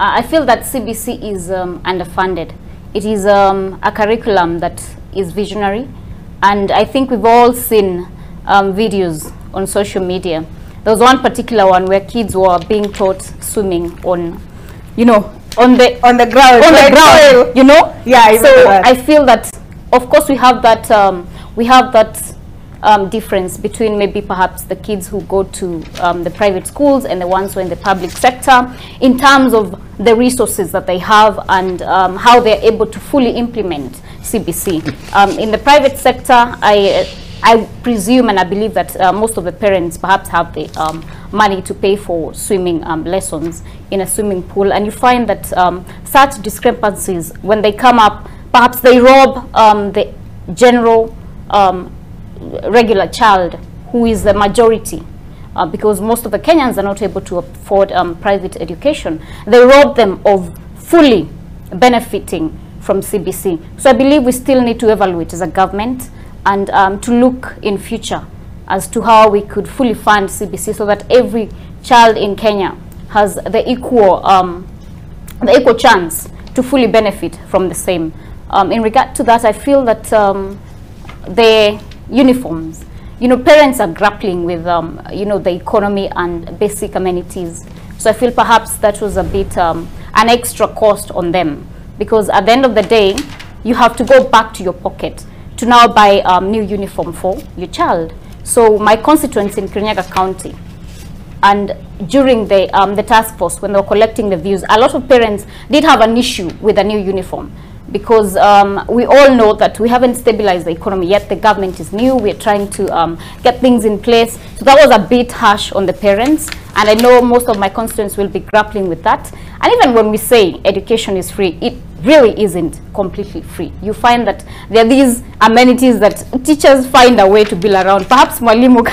I feel that CBC is underfunded. It is a curriculum that is visionary, and I think we've all seen videos on social media. There was one particular one where kids were being taught swimming on, you know, on the ground, you know. Yeah, I remember that. I feel that, of course, we have that difference between maybe perhaps the kids who go to the private schools and the ones who are in the public sector in terms of the resources that they have and how they're able to fully implement CBC. In the private sector, I presume and I believe that most of the parents perhaps have the money to pay for swimming lessons in a swimming pool, and you find that such discrepancies, when they come up, perhaps they rob the general regular child, who is the majority, because most of the Kenyans are not able to afford private education. They rob them of fully benefiting from CBC. So I believe we still need to evaluate as a government and to look in future as to how we could fully fund CBC so that every child in Kenya has the equal chance to fully benefit from the same. In regard to that, I feel that the uniforms, you know, parents are grappling with you know, the economy and basic amenities. So I feel perhaps that was a bit an extra cost on them, because at the end of the day you have to go back to your pocket to now buy new uniform for your child. So my constituents in Kirinyaga County, and during the task force, when they were collecting the views, a lot of parents did have an issue with a new uniform, because we all know that we haven't stabilized the economy yet. The government is new. We're trying to get things in place. So that was a bit harsh on the parents, and I know most of my constituents will be grappling with that. And even when we say education is free, it really isn't completely free. You find that there are these amenities that teachers find a way to bill around. Perhaps Mwalimu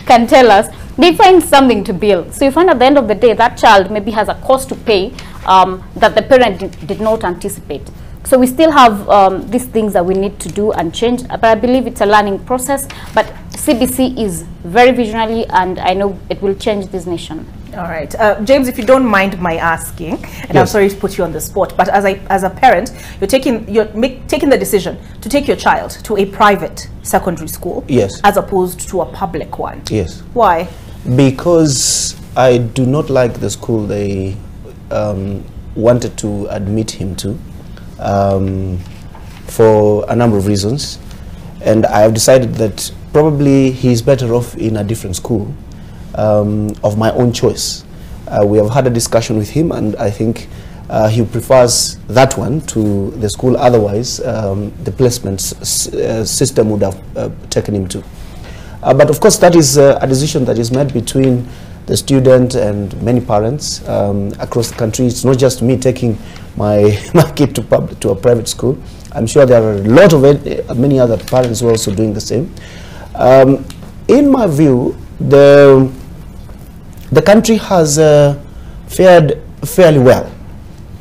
can tell us, they find something to bill. So you find at the end of the day that child maybe has a cost to pay that the parent did not anticipate. So we still have these things that we need to do and change, but I believe it's a learning process. But CBC is very visionary, and I know it will change this nation. All right, James, if you don't mind my asking, and yes, I'm sorry to put you on the spot, but as a parent, you're taking the decision to take your child to a private secondary school, yes, as opposed to a public one. Yes. Why? Because I do not like the school they wanted to admit him to, for a number of reasons, and I have decided that probably he's better off in a different school of my own choice. We have had a discussion with him, and I think he prefers that one to the school otherwise the placement system would have taken him to. But of course that is a decision that is made between the student and many parents across the country. It's not just me taking my kid to a private school. I'm sure there are a lot of many other parents who are also doing the same. In my view, the country has fared fairly well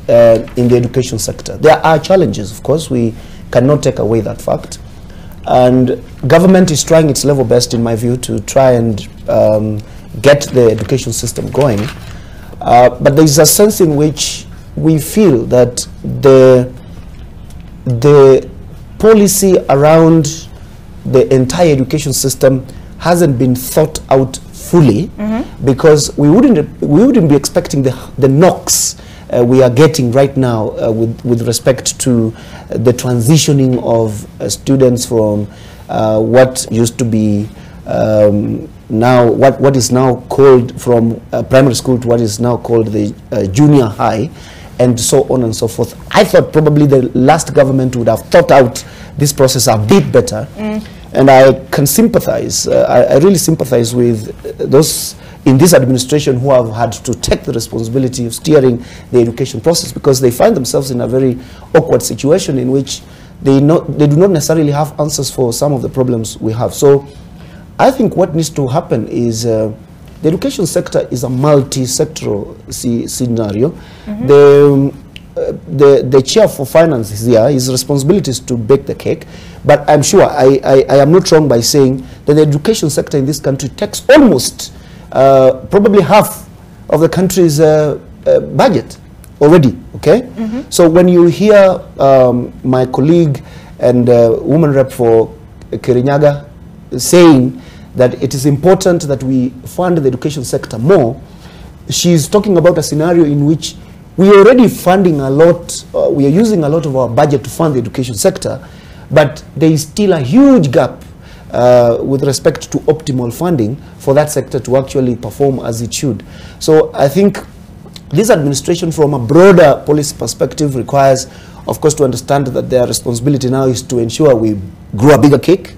in the education sector. There are challenges, of course, we cannot take away that fact, and government is trying its level best, in my view, to try and get the education system going, but there is a sense in which we feel that the policy around the entire education system hasn't been thought out fully, because we wouldn't be expecting the knocks we are getting right now with respect to the transitioning of students from what used to be now what is now called from primary school to what is now called the junior high, and so on and so forth. I thought probably the last government would have thought out this process a bit better. And I can sympathize, I really sympathize with those in this administration who have had to take the responsibility of steering the education process, because they find themselves in a very awkward situation in which they do not necessarily have answers for some of the problems we have. So I think what needs to happen is the education sector is a multi-sectoral scenario. The chair for finance is here. His responsibility is to bake the cake, but I'm sure I am not wrong by saying that the education sector in this country takes almost probably half of the country's budget. already, okay? So when you hear my colleague and woman rep for Kirinyaga saying that it is important that we fund the education sector more, she's talking about a scenario in which we are already funding a lot, we are using a lot of our budget to fund the education sector, but there is still a huge gap with respect to optimal funding for that sector to actually perform as it should. So I think this administration, from a broader policy perspective, requires, of course, to understand that their responsibility now is to ensure we grow a bigger cake,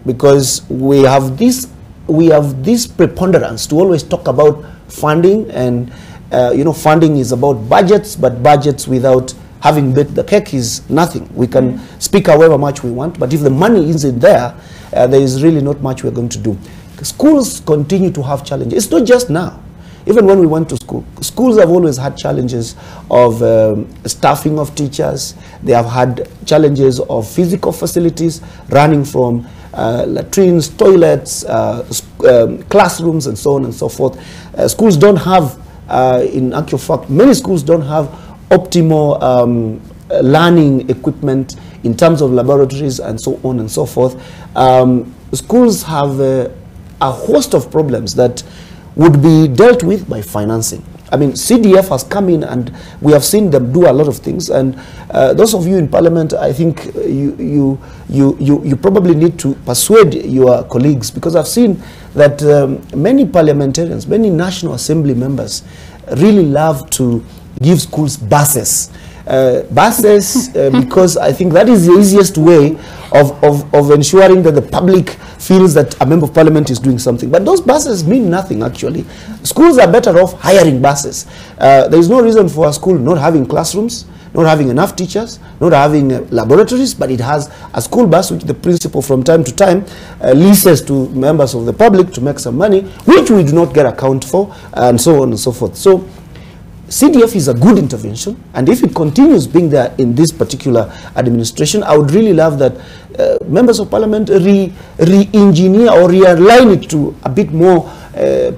because we have this preponderance to always talk about funding, and you know, funding is about budgets, but budgets without having baked the cake is nothing. We can speak however much we want, but if the money isn't there, there is really not much we're going to do. Schools continue to have challenges. It's not just now. Even when we went to school, schools have always had challenges of staffing of teachers. They have had challenges of physical facilities, running from latrines, toilets, classrooms, and so on and so forth. Schools don't have, in actual fact, many schools don't have optimal learning equipment in terms of laboratories and so on and so forth. Schools have a host of problems that would be dealt with by financing. I mean, CDF has come in and we have seen them do a lot of things, and those of you in Parliament, I think you probably need to persuade your colleagues, because I've seen that many parliamentarians, many National Assembly members really love to give schools buses. Because I think that is the easiest way of ensuring that the public feels that a member of parliament is doing something. But those buses mean nothing, actually. Schools are better off hiring buses. There is no reason for a school not having classrooms, not having enough teachers, not having laboratories, but it has a school bus which the principal from time to time leases to members of the public to make some money, which we do not get account for, and so on and so forth. So CDF is a good intervention, and if it continues being there in this particular administration, I would really love that members of parliament re-engineer or realign it to a bit more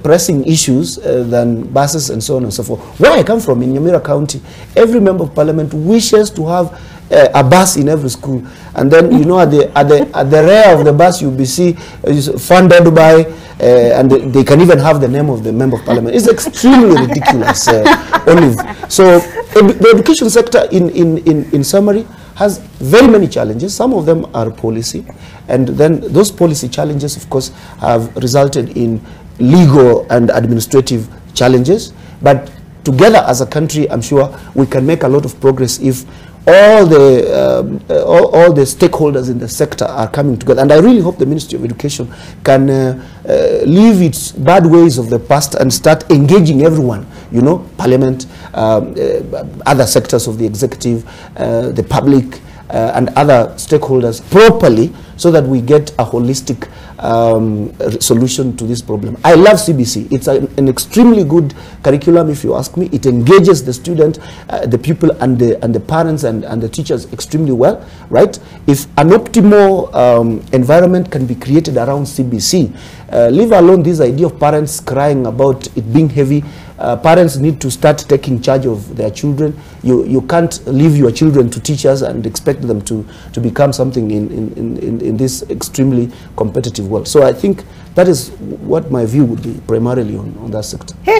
pressing issues than buses and so on and so forth. Where I come from, in Nyamira County, every member of parliament wishes to have a bus in every school, and then, you know, at the rear of the bus you'll be see funded by and they can even have the name of the member of parliament. It's extremely ridiculous, Olive. So the education sector, in summary, has very many challenges. Some of them are policy, and then those policy challenges, of course, have resulted in legal and administrative challenges. But together as a country, I'm sure we can make a lot of progress if all the stakeholders in the sector are coming together. And I really hope the Ministry of Education can leave its bad ways of the past and start engaging everyone, you know, Parliament, other sectors of the executive, the public, and other stakeholders properly, so that we get a holistic solution to this problem. I love CBC. It's an extremely good curriculum, if you ask me. It engages the student, the pupil, and the parents and the teachers extremely well, right? If an optimal environment can be created around CBC, leave alone this idea of parents crying about it being heavy. Parents need to start taking charge of their children. You can't leave your children to teachers and expect them to become something in this extremely competitive world. So I think that is what my view would be primarily on that sector. Hey,